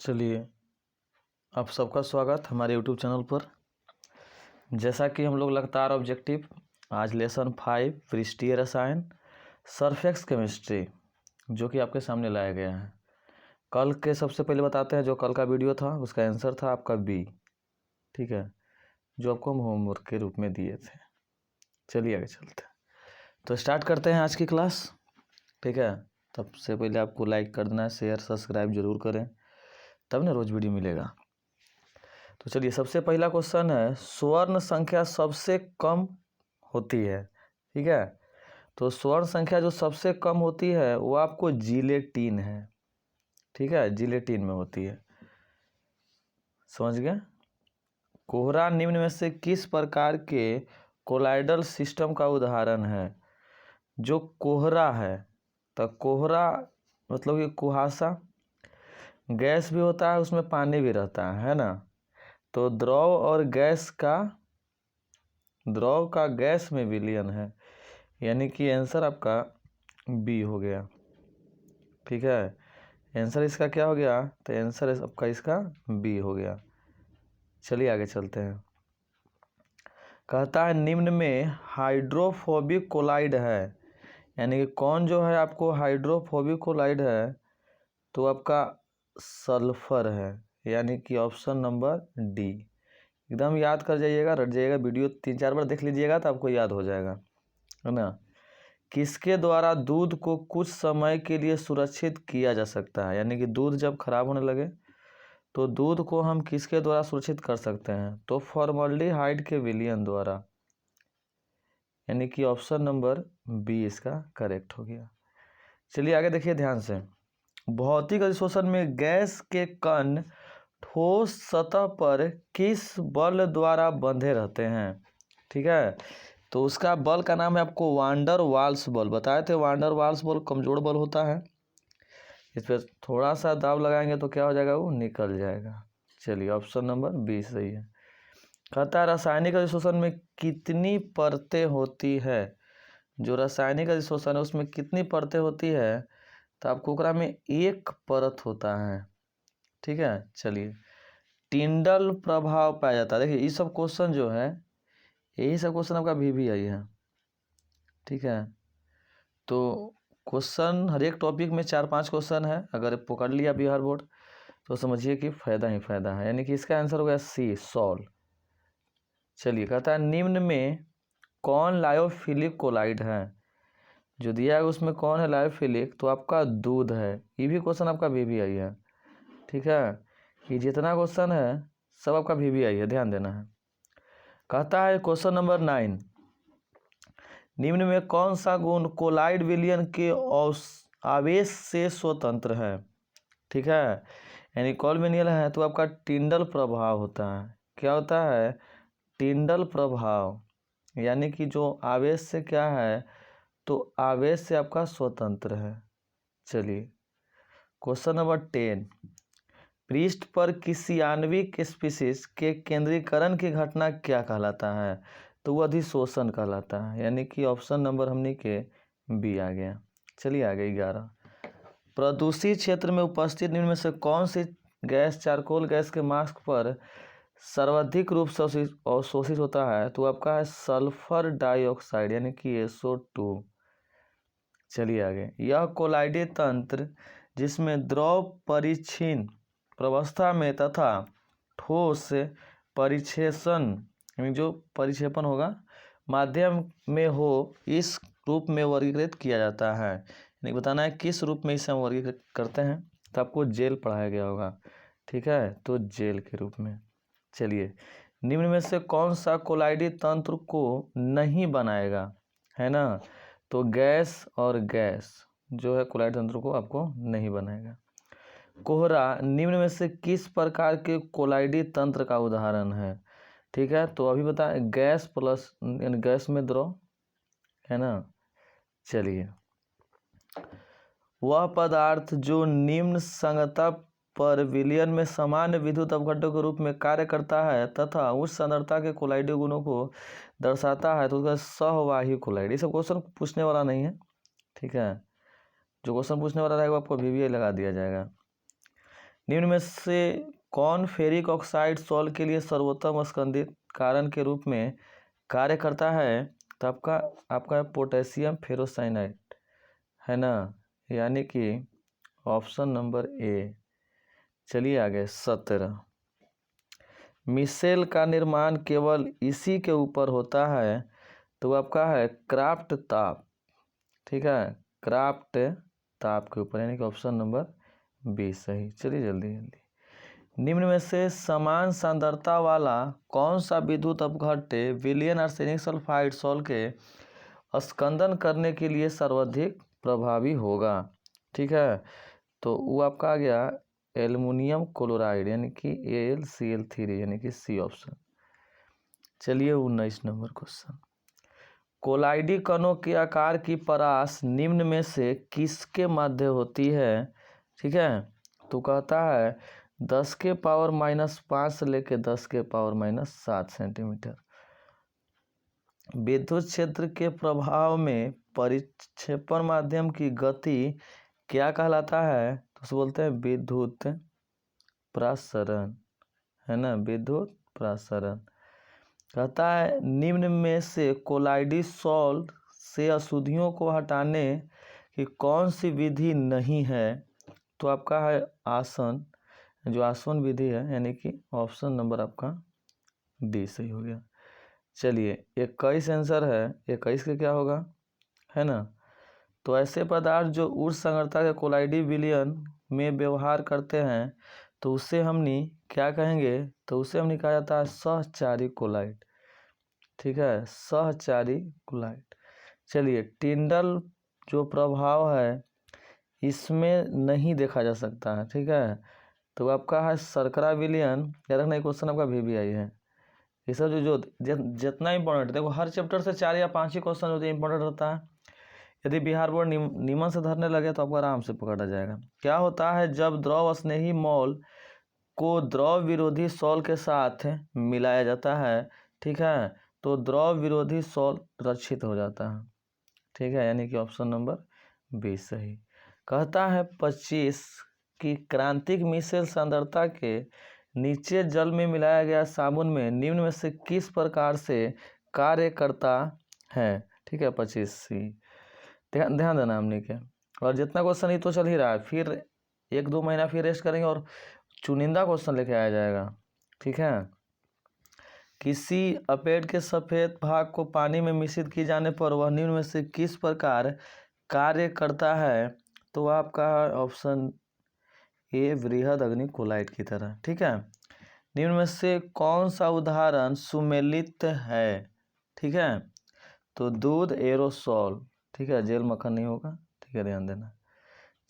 चलिए, आप सबका स्वागत हमारे YouTube चैनल पर। जैसा कि हम लोग लगातार ऑब्जेक्टिव आज लेसन 5 पृष्ठीय रसायन सरफेक्स केमिस्ट्री जो कि आपके सामने लाया गया है। कल के सबसे पहले बताते हैं, जो कल का वीडियो था उसका आंसर था आपका बी, ठीक है, जो आपको हम होमवर्क के रूप में दिए थे। चलिए आगे चलते हैं, तो स्टार्ट करते हैं आज की क्लास, ठीक है। सबसे पहले आपको लाइक कर देना है, शेयर सब्सक्राइब जरूर करें, तब ना रोज वीडियो मिलेगा। तो चलिए, सबसे पहला क्वेश्चन है, स्वर्ण संख्या सबसे कम होती है, ठीक है। तो स्वर्ण संख्या जो सबसे कम होती है वो आपको जिलेटिन है, ठीक है, जिलेटिन में होती है, समझ गए। कोहरा निम्न में से किस प्रकार के कोलाइडल सिस्टम का उदाहरण है? जो कोहरा है, तो कोहरा मतलब कि कुहासा, गैस भी होता है, उसमें पानी भी रहता है ना। तो द्रव और गैस का, द्रव का गैस में विलयन है, यानी कि आंसर आपका बी हो गया, ठीक है। आंसर इसका क्या हो गया? तो आंसर आपका इसका बी हो गया। चलिए आगे चलते हैं। कहता है निम्न में हाइड्रोफोबिक कोलाइड है, यानी कि कौन जो है आपको हाइड्रोफोबिक कोलाइड है? तो आपका सल्फर है, यानी कि ऑप्शन नंबर डी। एकदम याद कर जाइएगा, रट जाइएगा, वीडियो 3-4 बार देख लीजिएगा तो आपको याद हो जाएगा, है ना। किसके द्वारा दूध को कुछ समय के लिए सुरक्षित किया जा सकता है? यानी कि दूध जब खराब होने लगे तो दूध को हम किसके द्वारा सुरक्षित कर सकते हैं? तो फॉर्मल्डिहाइड के विलयन द्वारा, यानी कि ऑप्शन नंबर बी इसका करेक्ट हो गया। चलिए आगे देखिए ध्यान से। भौतिक अधिशोषण में गैस के कण ठोस सतह पर किस बल द्वारा बंधे रहते हैं? ठीक है, तो उसका बल का नाम है आपको वांडर वाल्स बल। बताए थे वांडर वाल्स बल कमजोर बल होता है, इस पर थोड़ा सा दाब लगाएंगे तो क्या हो जाएगा? वो निकल जाएगा। चलिए ऑप्शन नंबर बी सही है। कहता है रासायनिक अधिशोषण में कितनी परतें होती है? जो रासायनिक अधिशोषण है उसमें कितनी परतें होती है? तो आपको ओकरा में एक परत होता है, ठीक है। चलिए, टिंडल प्रभाव पाया जाता है। देखिए ये सब क्वेश्चन जो है, यही सब क्वेश्चन आपका VVI है, ठीक है। तो क्वेश्चन हर एक टॉपिक में 4-5 क्वेश्चन है, अगर पकड़ लिया बिहार बोर्ड तो समझिए कि फायदा ही फायदा है, यानी कि इसका आंसर हो गया सी, सॉल्व। चलिए, कहता है निम्न में कौन लायोफिलिक कोलाइड है? जो दिया है उसमें कौन है लायोफिलिक? तो आपका दूध है। ये भी क्वेश्चन आपका VVI है, ठीक है। ये जितना क्वेश्चन है सब आपका VVI है, ध्यान देना है। कहता है क्वेश्चन नंबर 9, निम्न में कौन सा गुण कोलाइड विलयन के आवेश से स्वतंत्र है? ठीक है, यानी कॉलमेनियल है तो आपका टिंडल प्रभाव होता है। क्या होता है? टिंडल प्रभाव, यानी कि जो आवेश से क्या है? तो आवेश से आपका स्वतंत्र है। चलिए क्वेश्चन नंबर 10, पृष्ठ पर किसी आणविक स्पीशीज के केंद्रीकरण की घटना क्या कहलाता है? तो वो अधिशोषण कहलाता है, यानी कि ऑप्शन नंबर हमने के बी आ गया। चलिए आगे 11, प्रदूषित क्षेत्र में उपस्थित निम्न में से कौन सी गैस चारकोल गैस के मास्क पर सर्वाधिक रूप से अवशोषित होता है? तो आपका है सल्फर डाइऑक्साइड, यानी कि SO2। चलिए आगे, यह कोलाइडी तंत्र जिसमें द्रव परिक्षीण प्रवस्था में तथा ठोस परिक्षेपण, यानी जो परिक्षेपण होगा माध्यम में हो, इस रूप में वर्गीकृत किया जाता है। यानी बताना है किस रूप में इसे हम वर्गीकृत करते हैं, तो आपको जेल पढ़ाया गया होगा, ठीक है, तो जेल के रूप में। चलिए, निम्न में से कौन सा कोलाइडी तंत्र को नहीं बनाएगा? है ना, तो गैस और गैस जो है कोलाइड तंत्र को आपको नहीं बनाएगा। कोहरा निम्न में से किस प्रकार के कोलाइडी तंत्र का उदाहरण है? ठीक है, तो अभी बताएं गैस प्लस, यानी गैस में द्रव, है ना। चलिए, वह पदार्थ जो निम्न संगतता पर विलयन में सामान्य विद्युत अवघटक के रूप में कार्य करता है तथा उच्च सांद्रता के कोलाइडी गुणों को दर्शाता है, तो उसका सहवाही कोलाइड। ये सब क्वेश्चन पूछने वाला नहीं है, ठीक है। जो क्वेश्चन पूछने वाला रहेगा आपको VVI लगा दिया जाएगा। निम्न में से कौन फेरिक ऑक्साइड सॉल के लिए सर्वोत्तम स्कंदित कारण के रूप में कार्य करता है? तो आपका पोटेशियम फेरोसाइनाइड है ना, यानी कि ऑप्शन नंबर ए। चलिए आगे 17। मिसेल का निर्माण केवल इसी के ऊपर होता है, तो आपका है क्राफ्ट ताप। ठीक है, क्राफ्ट ताप के ऊपर, यानी कि ऑप्शन नंबर बी सही। चलिए जल्दी जल्दी। निम्न में से समान सांद्रता वाला कौन सा विद्युत अपघट्य विलयन आर्सेनिक सल्फाइड सॉल के स्कंदन करने के लिए सर्वाधिक प्रभावी होगा? ठीक है, तो वो आपका आ गया एल्युमिनियम क्लोराइड, यानी कि AlCl3, यानी कि सी ऑप्शन। चलिए 19 नंबर क्वेश्चन। कोलाइडी कणों के आकार की परास निम्न में से किसके मध्य होती है? ठीक है, तो कहता है 10 के पावर -5 से लेके 10 के पावर -7 सेंटीमीटर। विद्युत क्षेत्र के प्रभाव में परिक्षेपण माध्यम की गति क्या कहलाता है? तो उसे बोलते हैं विद्युत प्रसरण, है ना, विद्युत प्रसरण। कहता है निम्न में से कोलाइडी सॉल से अशुद्धियों को हटाने की कौन सी विधि नहीं है? तो आपका है आसन, जो आसवन विधि है, यानी कि ऑप्शन नंबर आपका डी सही हो गया। चलिए 21 आंसर है, 21 के क्या होगा, है ना। तो ऐसे पदार्थ जो उच्च सांद्रता के कोलाइडी विलयन में व्यवहार करते हैं, तो उसे हमने क्या कहेंगे? तो उसे हमने कहा जाता है सहचारी कोलाइड। ठीक है, सहचारी कोलाइड। चलिए टिंडल जो प्रभाव है इसमें नहीं देखा जा सकता है। ठीक है, तो आपका है शर्करा विलयन। याद रखना, क्वेश्चन आपका VBI है। ये सब जो जितना इंपॉर्टेंट, देखो हर चैप्टर से 4 या 5 ही क्वेश्चन होते हैं, इंपॉर्टेंट रहता है। यदि बिहार बोर्ड नियमन से धरने लगे तो आपको आराम से पकड़ा जाएगा। क्या होता है जब द्रव स्नेही मॉल को द्रव विरोधी सॉल के साथ मिलाया जाता है? ठीक है, तो द्रव विरोधी सॉल रक्षित हो जाता है। ठीक है, यानी कि ऑप्शन नंबर बी सही। कहता है 25 की क्रांतिक मिसेल सांद्रता के नीचे जल में मिलाया गया साबुन में निम्न में से किस प्रकार से कार्य करता है? ठीक है 25C, ध्यान देना हमने क्या। और जितना क्वेश्चन ही तो चल ही रहा है, फिर 1-2 महीना फिर रेस्ट करेंगे और चुनिंदा क्वेश्चन लेके आया जाएगा। ठीक है, किसी अपेट के सफेद भाग को पानी में मिश्रित किए जाने पर वह निम्न में से किस प्रकार कार्य करता है? तो आपका ऑप्शन ए वृहद अग्नि कोलाइड की तरह। ठीक है, निम्न में से कौन सा उदाहरण सुमेलित है? ठीक है, तो दूध एरोसॉल। ठीक है, जेल मक्खन नहीं होगा। ठीक है, ध्यान देना।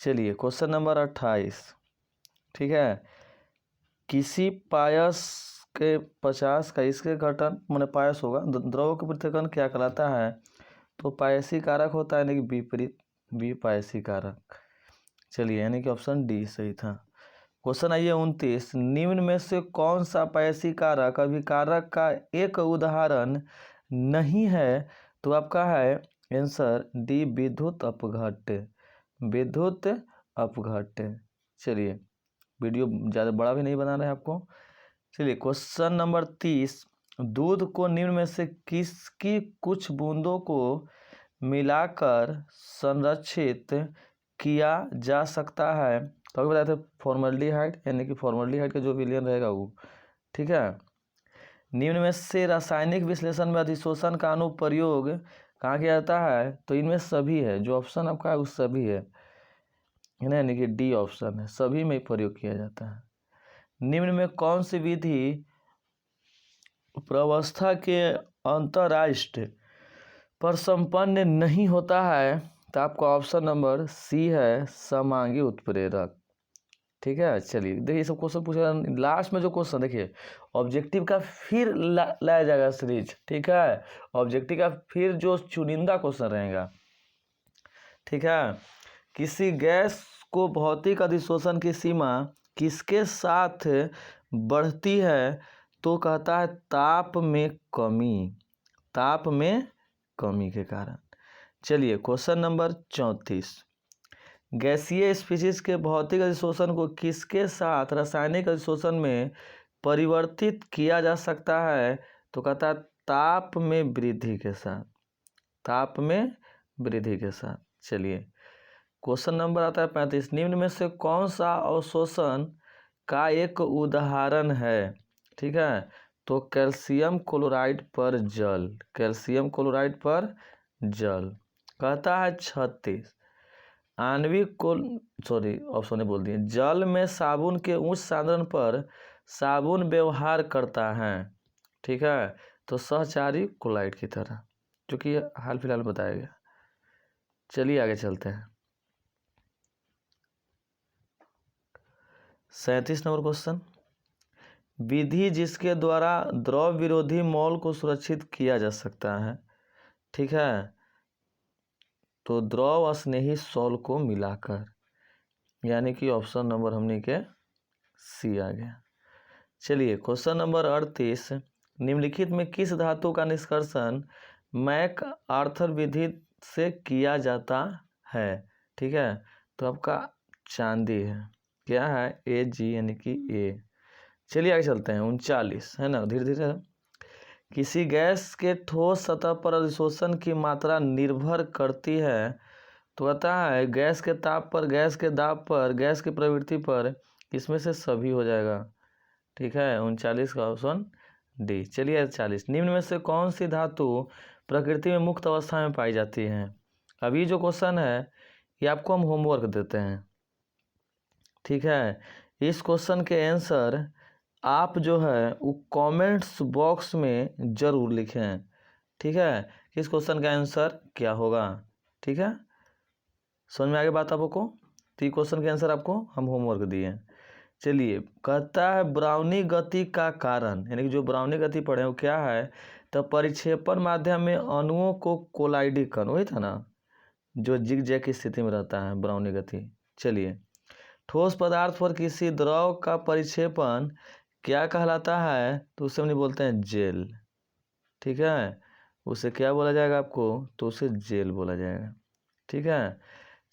चलिए क्वेश्चन नंबर 28। ठीक है, किसी पायस के 50 का इसके घटन मैंने पायस होगा, द्रव के पृथक्करण क्या कहलाता है? तो पायसी कारक होता है, यानी कि विपरीत विपायसी कारक। चलिए, यानी कि ऑप्शन डी सही था। क्वेश्चन आइए 29। निम्न में से कौन सा पायसी कारक अभिकारक का एक उदाहरण नहीं है? तो आपका है आंसर डी विद्युत अपघट्य, विद्युत अपघट्य। चलिए वीडियो ज़्यादा बड़ा भी नहीं बना रहे आपको। चलिए क्वेश्चन नंबर 30। दूध को निम्न में से किसकी कुछ बूंदों को मिलाकर संरक्षित किया जा सकता है? तो अभी बताए थे फॉर्मल्डिहाइड, यानी कि फॉर्मल्डिहाइड का जो विलयन रहेगा वो। ठीक है, निम्न में से रासायनिक विश्लेषण में अधिशोषण का अनुप्रयोग कहाँ किया जाता है? तो इनमें सभी है, जो ऑप्शन आपका है वो सभी है ना, यानी कि डी ऑप्शन है, सभी में प्रयोग किया जाता है। निम्न में कौन सी विधि प्रावस्था के अंतराष्ट्रीय पर संपन्न नहीं होता है? तो आपका ऑप्शन नंबर सी है समांगी उत्प्रेरक। ठीक है, चलिए देखिए सब क्वेश्चन पूछा लास्ट में जो क्वेश्चन देखिए ऑब्जेक्टिव का फिर लाया जाएगा सीरीज। ठीक है, ऑब्जेक्टिव का फिर जो चुनिंदा क्वेश्चन रहेगा। ठीक है, किसी गैस को भौतिक अधिशोषण की सीमा किसके साथ बढ़ती है? तो कहता है ताप में कमी, ताप में कमी के कारण। चलिए क्वेश्चन नंबर 34। गैसीय स्पीशीज के भौतिक अधिशोषण को किसके साथ रासायनिक अधिशोषण में परिवर्तित किया जा सकता है? तो कहता है ताप में वृद्धि के साथ, ताप में वृद्धि के साथ। चलिए क्वेश्चन नंबर आता है 35। निम्न में से कौन सा अवशोषण का एक उदाहरण है? ठीक है, तो कैल्शियम क्लोराइड पर जल, कैल्शियम क्लोराइड पर जल। कहता है 36। आणविक को ऑप्शन ने बोल दिए। जल में साबुन के उच्च सांद्रण पर साबुन व्यवहार करता है। ठीक है, तो सहचारी क्लोराइड की तरह, जो कि हाल फिलहाल बताया गया। चलिए आगे चलते हैं। 37 नंबर क्वेश्चन। विधि जिसके द्वारा द्रव विरोधी मॉल को सुरक्षित किया जा सकता है। ठीक है, तो द्रव स्नेही सॉल को मिलाकर, यानी कि ऑप्शन नंबर हमने के सी आ गया। चलिए क्वेश्चन नंबर 38। निम्नलिखित में किस धातु का निष्कर्षण मैक आर्थर विधि से किया जाता है? ठीक है, तो आपका चांदी है। क्या है? Ag यानी कि ए। चलिए आगे चलते हैं। 39 है ना, धीरे धीरे। किसी गैस के ठोस सतह पर अधिशोषण की मात्रा निर्भर करती है। तो कहता है गैस के ताप पर, गैस के दाब पर, गैस की प्रवृत्ति पर, इसमें से सभी हो जाएगा। ठीक है, 39 का ऑप्शन डी। चलिए 40। निम्न में से कौन सी धातु प्रकृति में मुक्त अवस्था में पाई जाती है? अभी जो क्वेश्चन है ये आपको हम होमवर्क देते हैं। ठीक है, इस क्वेश्चन के आंसर आप जो है वो कमेंट्स बॉक्स में जरूर लिखें। ठीक है, इस क्वेश्चन का आंसर क्या होगा? ठीक है, समझ में आ गई बात आपको? तो ये क्वेश्चन के आंसर आपको हम होमवर्क दिए। चलिए कहता है ब्राउनी गति का कारण, यानी कि जो ब्राउनी गति पढ़े वो क्या है? तो परिक्षेपण माध्यम में अणुओं को कोलाइडिकन, वही था ना जो जिगजैग की स्थिति में रहता है, ब्राउनी गति। चलिए ठोस पदार्थ पर किसी द्रव का परिक्षेपण क्या कहलाता है? तो उसे हम नहीं बोलते हैं जेल। ठीक है, उसे क्या बोला जाएगा आपको? तो उसे जेल बोला जाएगा। ठीक है,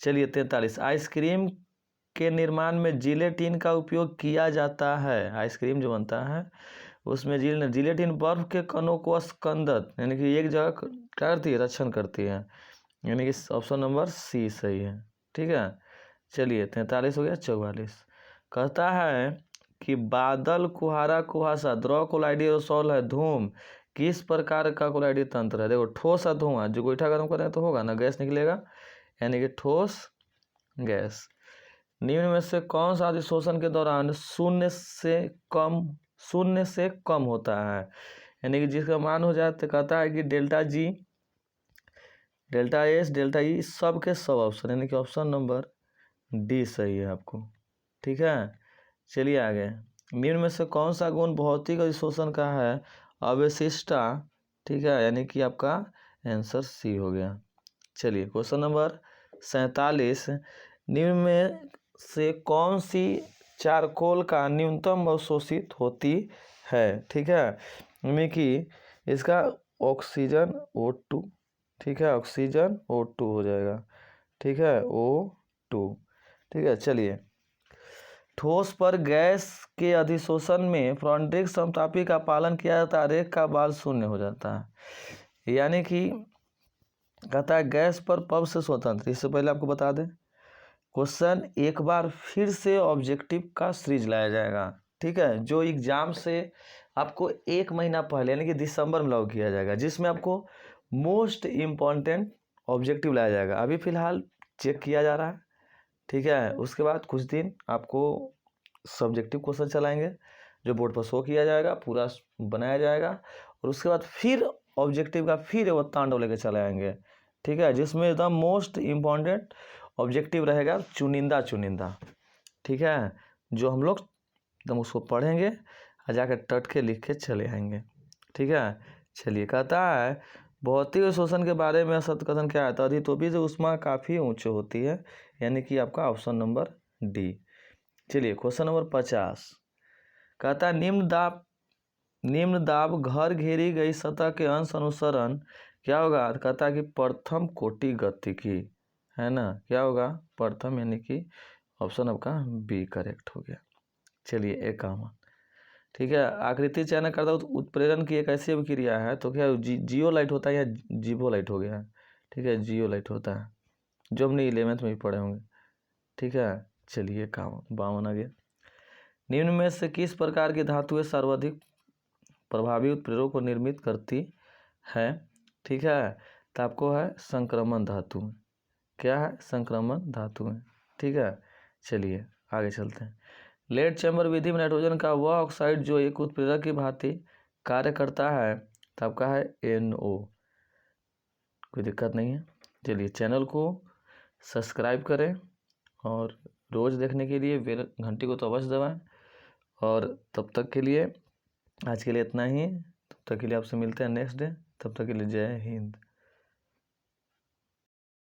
चलिए 43। आइसक्रीम के निर्माण में जिलेटिन का उपयोग किया जाता है। आइसक्रीम जो बनता है उसमें जिलेटिन बर्फ के कणों को स्कंदत, यानी कि एक जगह क्या करती है? रक्षण करती है, यानी कि ऑप्शन नंबर सी सही है। ठीक है, चलिए 43 हो गया। 44 कहता है कि बादल, कुहारा, कुहासा, द्रव कोलाइडी एरोसोल है। धूम किस प्रकार का कोलाइडी तंत्र है? देखो ठोस और धुआं, जो गोईठा गर्म करें तो होगा ना, गैस निकलेगा, यानी कि ठोस गैस। निम्न में से कौन सा अधिशोषण के दौरान शून्य से कम होता है? यानी कि जिसका मान हो जाए तो कहता है कि delta G, delta S, delta E, सब के सब ऑप्शन, यानी कि ऑप्शन नंबर डी सही है आपको। ठीक है, चलिए आगे। निम्न में से कौन सा गुण भौतिक अधिशोषण का है? अवशिष्टता। ठीक है, यानी कि आपका आंसर सी हो गया। चलिए क्वेश्चन नंबर 47। निम्न में से कौन सी चारकोल का न्यूनतम अवशोषित होती है? ठीक है, यानी कि इसका ऑक्सीजन O2। ठीक है, ऑक्सीजन O2 हो जाएगा। ठीक है, O2। ठीक है, चलिए ठोस पर गैस के अधिशोषण में फ्रॉन्ट्रिक समतापी का पालन किया जाता है, रेख का बाल शून्य हो जाता है। यानी कि कहता है गैस पर पब से स्वतंत्र। इससे पहले आपको बता दें क्वेश्चन एक बार फिर से ऑब्जेक्टिव का सीरीज लाया जाएगा। ठीक है, जो एग्जाम से आपको 1 महीना पहले यानी कि दिसंबर में लागू किया जाएगा, जिसमें आपको मोस्ट इम्पॉर्टेंट ऑब्जेक्टिव लाया जाएगा। अभी फिलहाल चेक किया जा रहा है। ठीक है, उसके बाद कुछ दिन आपको सब्जेक्टिव क्वेश्चन चलाएंगे, जो बोर्ड पर शो किया जाएगा, पूरा बनाया जाएगा, और उसके बाद फिर ऑब्जेक्टिव का फिर वो तांडव लेके चले आएंगे। ठीक है, जिसमें एकदम मोस्ट इम्पॉर्टेंट ऑब्जेक्टिव रहेगा, चुनिंदा। ठीक है, जो हम लोग एकदम उसको पढ़ेंगे और जाकर टट के लिख के चले आएंगे। ठीक है, चलिए कहता है भौतिक शोषण के बारे में सत्य कथन क्या है? तो अधितोपी से ऊष्मा काफ़ी ऊंचे होती है, यानी कि आपका ऑप्शन नंबर डी। चलिए क्वेश्चन नंबर 50 कहता है निम्न दाब घर घेरी गई सतह के अंश अनुसरण क्या होगा? कहता है कि प्रथम कोटि गतिकी है ना, क्या होगा प्रथम, यानी कि ऑप्शन आपका बी करेक्ट हो गया। चलिए एक काम, ठीक है। आकृति चयन करता उत्प्रेरण की एक ऐसी अभिक्रिया है, तो क्या जियोलाइट होता है या जीवोलाइट हो गया, ठीक है, जियोलाइट होता है, जो हमने 11th में भी पढ़े होंगे, ठीक है। चलिए काम 52 आ गया। निम्न में से किस प्रकार की धातुएं सर्वाधिक प्रभावी उत्प्रेरक को निर्मित करती है, ठीक है। तो आपको है संक्रमण धातु, क्या है संक्रमण धातु है, ठीक है। चलिए आगे चलते हैं। लेड चैम्बर विधि में नाइट्रोजन का वह ऑक्साइड जो एक उत्प्रेरक की भांति कार्य करता है, तो आपका है NO, कोई दिक्कत नहीं है। चलिए चैनल को सब्सक्राइब करें और रोज़ देखने के लिए बेल घंटी को तो अवश्य दबाएं। और तब तक के लिए आज के लिए इतना ही, तब तक के लिए आपसे मिलते हैं नेक्स्ट डे, तब तक के लिए जय हिंद।